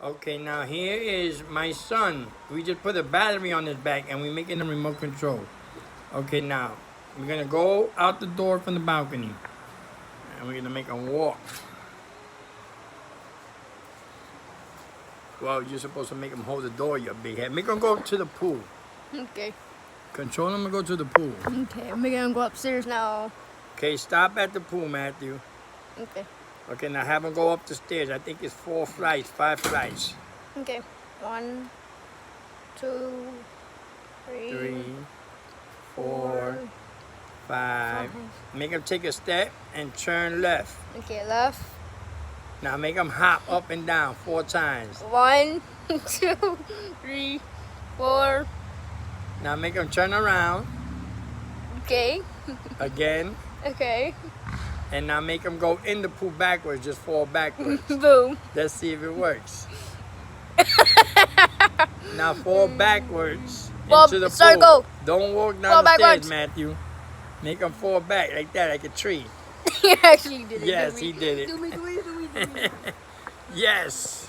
Okay, now here is my son. We just put a battery on his back and we're making him remote control. Okay, now we're gonna go out the door from the balcony and we're gonna make him walk. Well, you're supposed to make him hold the door, you big head. Make him go to the pool. Okay. Control him and go to the pool. Okay, I'm gonna go upstairs now. Okay, stop at the pool, Matthew. Okay. Okay, now have him go up the stairs. I think it's 4 flights, 5 flights. Okay. 1, 2, 3, 3, 4, 5. Make him take a step and turn left. Okay, left. Now make him hop up and down 4 times. 1, 2, 3, 4. Now make him turn around Okay. again. Okay. And now make him go in the pool backwards, just fall backwards. Boom. Let's see if it works. Now fall backwards Well, into the start pool. go. Don't walk down Fall the stairs, backwards. Matthew. Make him fall back like that, like a tree. He actually did it. Yes, Do me- he did it. Do me. Yes.